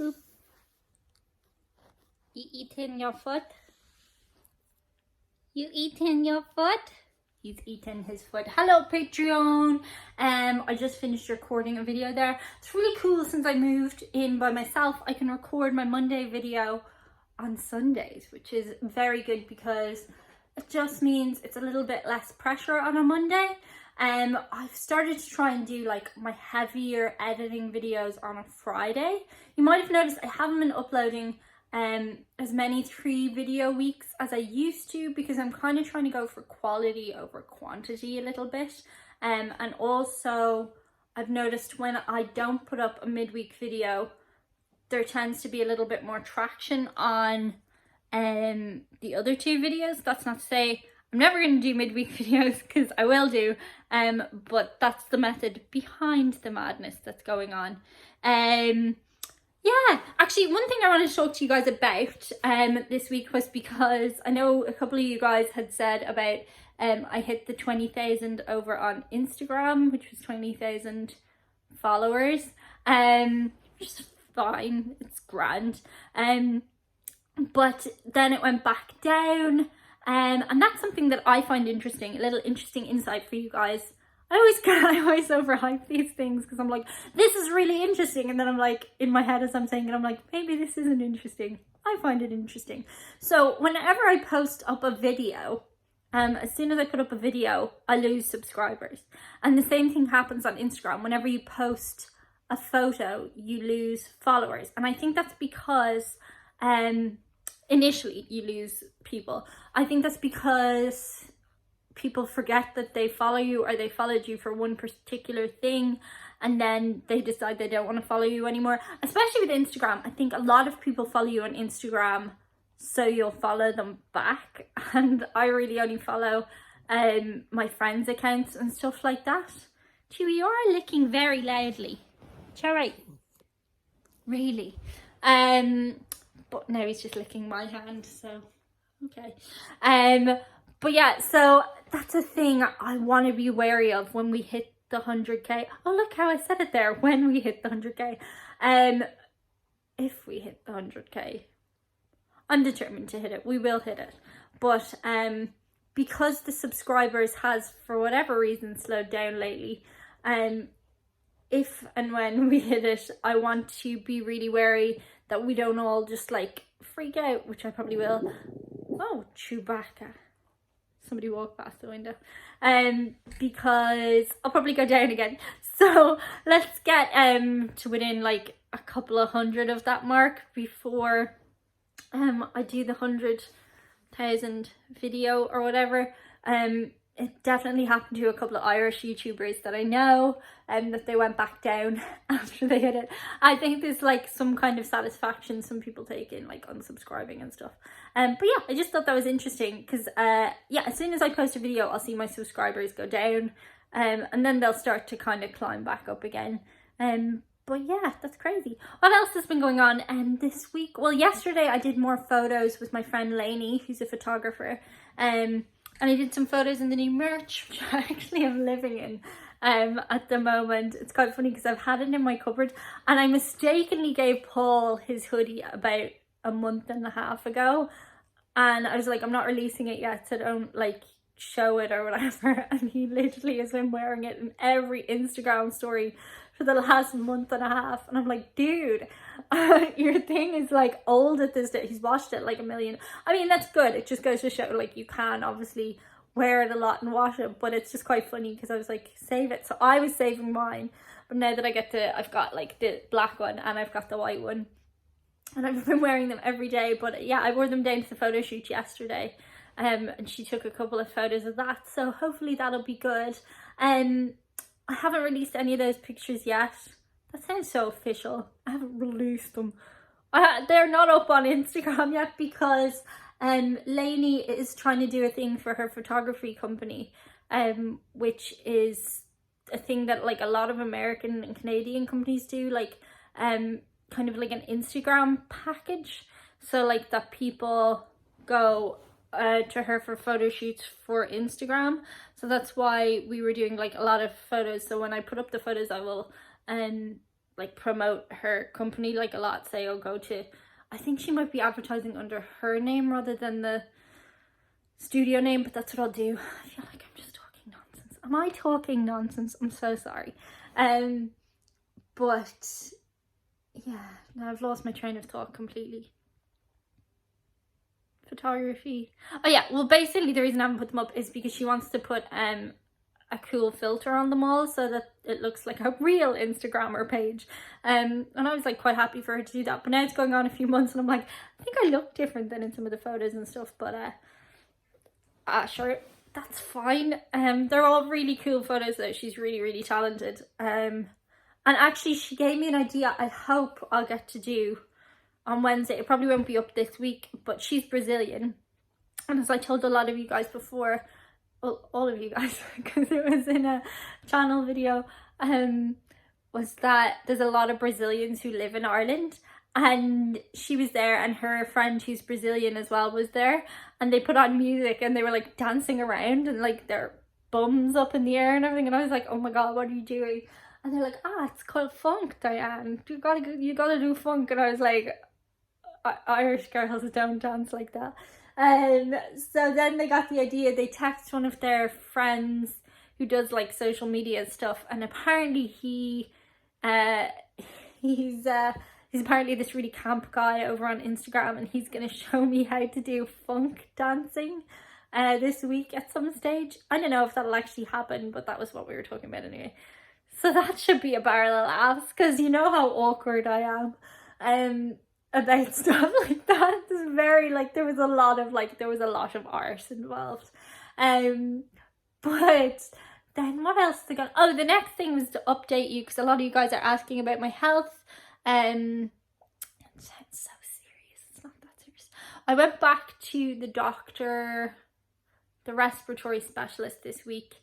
Boop. You eating your foot? You eating your foot? He's eating his foot. Hello Patreon. I just finished recording a video there. It's really cool since I moved in by myself. I can record my Monday video on Sundays, which is very good because it just means it's a little bit less pressure on a Monday. I've started to try and do like my heavier editing videos on a Friday. You might have noticed I haven't been uploading as many 3 video weeks as I used to because I'm kind of trying to go for quality over quantity a little bit. And also I've noticed when I don't put up a midweek video, there tends to be a little bit more traction on the other 2 videos. That's not to say I'm never going to do midweek videos, because I will do, but that's the method behind the madness that's going on. Yeah, actually one thing I wanted to talk to you guys about this week was because I know a couple of you guys had said about I hit the 20,000 over on Instagram, which was 20,000 followers, which is fine, it's grand, but then it went back down, and that's something that I find interesting, a little interesting insight for you guys. I always overhype these things because I'm like, this is really interesting, and then I'm like, in my head as I'm saying it, I'm like, maybe this isn't interesting. I find it interesting. So whenever I post up a video, as soon as I put up a video, I lose subscribers. And the same thing happens on Instagram. Whenever you post a photo, you lose followers. And I think that's because initially you lose people. I think that's because people forget that they follow you, or they followed you for one particular thing and then they decide they don't want to follow you anymore. Especially with Instagram, I think a lot of people follow you on Instagram so you'll follow them back, and I really only follow my friends' accounts and stuff like that. Chewy, you are licking very loudly. It's alright. Really. But now he's just licking my hand, so okay. But yeah, so that's a thing I want to be wary of when we hit the 100k. Oh, look how I said it there, when we hit the 100k. If we hit the 100k, I'm determined to hit it. We will hit it. But because the subscribers has, for whatever reason, slowed down lately, if and when we hit it, I want to be really wary that we don't all just like freak out, which I probably will. Oh, Chewbacca. Somebody walked past the window, because I'll probably go down again. So let's get to within like a couple of hundred of that mark before I do the 100,000 video or whatever. It definitely happened to a couple of Irish YouTubers that I know, that they went back down after they hit it. I think there's like some kind of satisfaction some people take in like unsubscribing and stuff. But yeah, I just thought that was interesting because yeah, as soon as I post a video, I'll see my subscribers go down, and then they'll start to kind of climb back up again. But yeah, that's crazy. What else has been going on this week? Well, yesterday I did more photos with my friend Lainey, who's a photographer, and I did some photos in the new merch, which I actually am living in at the moment. It's quite funny because I've had it in my cupboard, and I mistakenly gave Paul his hoodie about a month and a half ago, and I was like, I'm not releasing it yet, so don't like show it or whatever. And he literally has been wearing it in every Instagram story for the last month and a half, and I'm like, dude, your thing is like old at this day. He's washed it like a million. I mean, that's good. It just goes to show like you can obviously wear it a lot and wash it, but it's just quite funny because I was like, save it. So I was saving mine, but now that I've got like the black one and I've got the white one, and I've been wearing them every day. But yeah, I wore them down to the photo shoot yesterday, and she took a couple of photos of that, so hopefully that'll be good. I haven't released any of those pictures yet. That sounds so official. I haven't released them. They're not up on Instagram yet because Lainey is trying to do a thing for her photography company, which is a thing that like a lot of American and Canadian companies do, like kind of like an Instagram package. So like that people go to her for photo shoots for Instagram. So that's why we were doing like a lot of photos. So when I put up the photos, I will like promote her company like a lot, say, oh, go to, I think she might be advertising under her name rather than the studio name, but that's what I'll do. I feel like I'm just talking nonsense. Am I talking nonsense? I'm so sorry. But yeah, now I've lost my train of thought completely. Photography. Oh yeah, well basically the reason I haven't put them up is because she wants to put a cool filter on them all so that it looks like a real Instagrammer page. And I was like quite happy for her to do that, but now it's going on a few months and I'm like, I think I look different than in some of the photos and stuff, but sure, that's fine. They're all really cool photos though. She's really, really talented. And actually she gave me an idea I hope I'll get to do on Wednesday. It probably won't be up this week, but she's Brazilian. And as I told a lot of you guys before, well, all of you guys, because it was in a channel video, was that there's a lot of Brazilians who live in Ireland, and she was there and her friend who's Brazilian as well was there, and they put on music and they were like dancing around and like their bums up in the air and everything, and I was like, oh my god, what are you doing? And they're like, it's called funk, Diane, you gotta do funk. And I was like, Irish girls don't dance like that. So then they got the idea, they text one of their friends who does like social media stuff, and apparently he's apparently this really camp guy over on Instagram, and he's gonna show me how to do funk dancing this week at some stage. I don't know if that'll actually happen, but that was what we were talking about anyway. So that should be a barrel of laughs, because you know how awkward I am about stuff like that. It's very like there was a lot of art involved. But then what else they got? Oh, the next thing was to update you, because a lot of you guys are asking about my health. It sounds so serious. It's not that serious. I went back to the doctor, the respiratory specialist this week,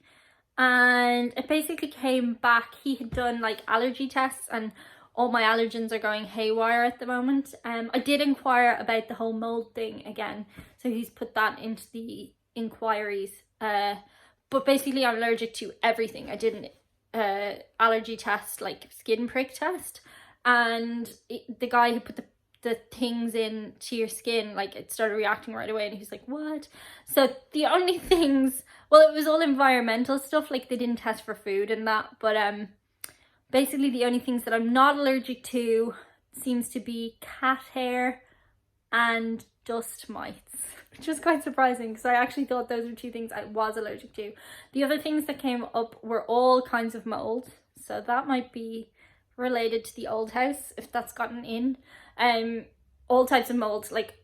and it basically came back. He had done like allergy tests, and all my allergens are going haywire at the moment. I did inquire about the whole mold thing again, so he's put that into the inquiries. But basically I'm allergic to everything. I did an allergy test, like skin prick test, and the guy who put the things into your skin, like it started reacting right away, and he was like, what? So the only things, well, it was all environmental stuff, like they didn't test for food and that, but basically the only things that I'm not allergic to seems to be cat hair and dust mites, which is quite surprising because I actually thought those were two things I was allergic to. The other things that came up were all kinds of mold, so that might be related to the old house if that's gotten in. All types of mold, like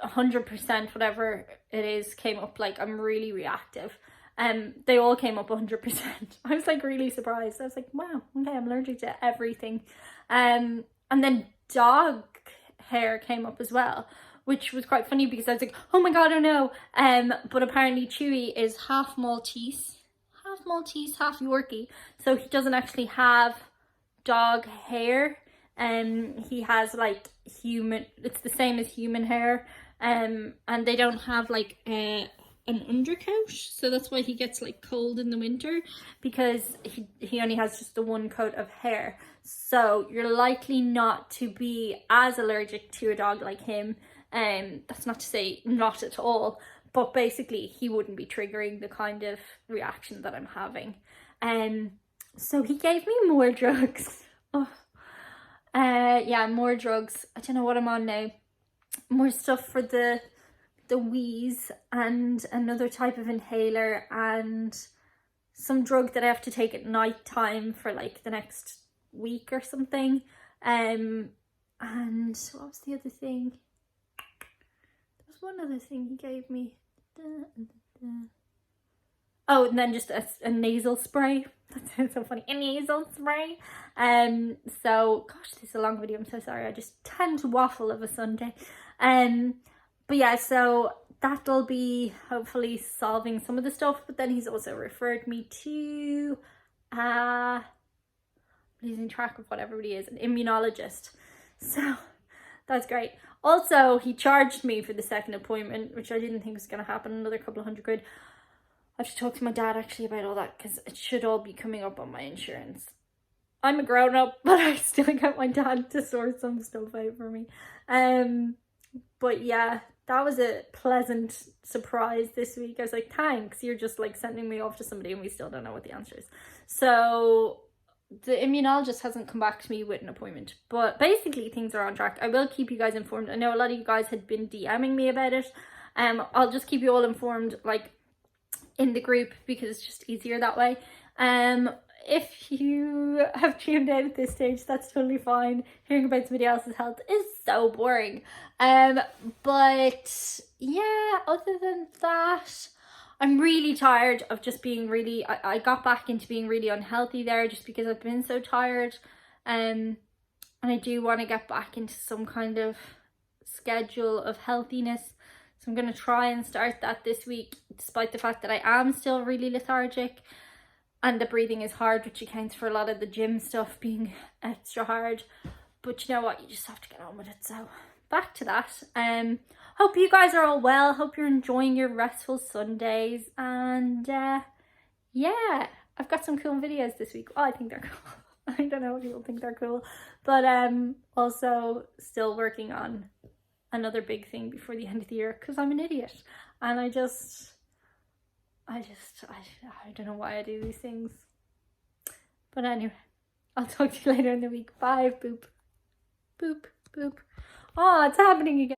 100%, whatever it is, came up. Like I'm really reactive. They all came up 100%. I was like really surprised. I was like, wow, okay, I'm allergic to everything. And then dog hair came up as well, which was quite funny because I was like, oh my god, oh no. But apparently Chewy is half Maltese, half Yorkie, so he doesn't actually have dog hair. He has like human, it's the same as human hair, and they don't have like an undercoat, so that's why he gets like cold in the winter, because he only has just the one coat of hair. So you're likely not to be as allergic to a dog like him. That's not to say not at all, but basically he wouldn't be triggering the kind of reaction that I'm having. So he gave me more drugs. Oh. Yeah, more drugs. I don't know what I'm on now. More stuff for the wheeze, and another type of inhaler, and some drug that I have to take at night time for like the next week or something. And what was the other thing? There was one other thing he gave me. Oh, and then just a nasal spray. That sounds so funny. A nasal spray. So gosh, this is a long video. I'm so sorry. I just tend to waffle of a Sunday. But yeah, so that'll be hopefully solving some of the stuff. But then he's also referred me to losing track of what everybody is, an immunologist. So that's great. Also, he charged me for the second appointment, which I didn't think was going to happen, another couple of £100. I have to talk to my dad actually about all that, because it should all be coming up on my insurance. I'm a grown-up, but I still get my dad to sort some stuff out for me. But yeah, that was a pleasant surprise this week. I was like, thanks, you're just like sending me off to somebody and we still don't know what the answer is. So the immunologist hasn't come back to me with an appointment, but basically things are on track. I will keep you guys informed. I know a lot of you guys had been DMing me about it. I'll just keep you all informed, like, in the group, because it's just easier that way. If you have tuned out at this stage, that's totally fine. Hearing about somebody else's health is so boring. But yeah, other than that, I'm really tired of just being really, I got back into being really unhealthy there just because I've been so tired. And I do want to get back into some kind of schedule of healthiness. So I'm going to try and start that this week, despite the fact that I am still really lethargic. And the breathing is hard, which accounts for a lot of the gym stuff being extra hard. But you know what? You just have to get on with it. So back to that. Hope you guys are all well. Hope you're enjoying your restful Sundays. And yeah, I've got some cool videos this week. Well, I think they're cool. I don't know if people think they're cool. But also still working on another big thing before the end of the year, because I'm an idiot. And I don't know why I do these things. But anyway, I'll talk to you later in the week. Bye. Boop. Boop. Boop. Oh, it's happening again.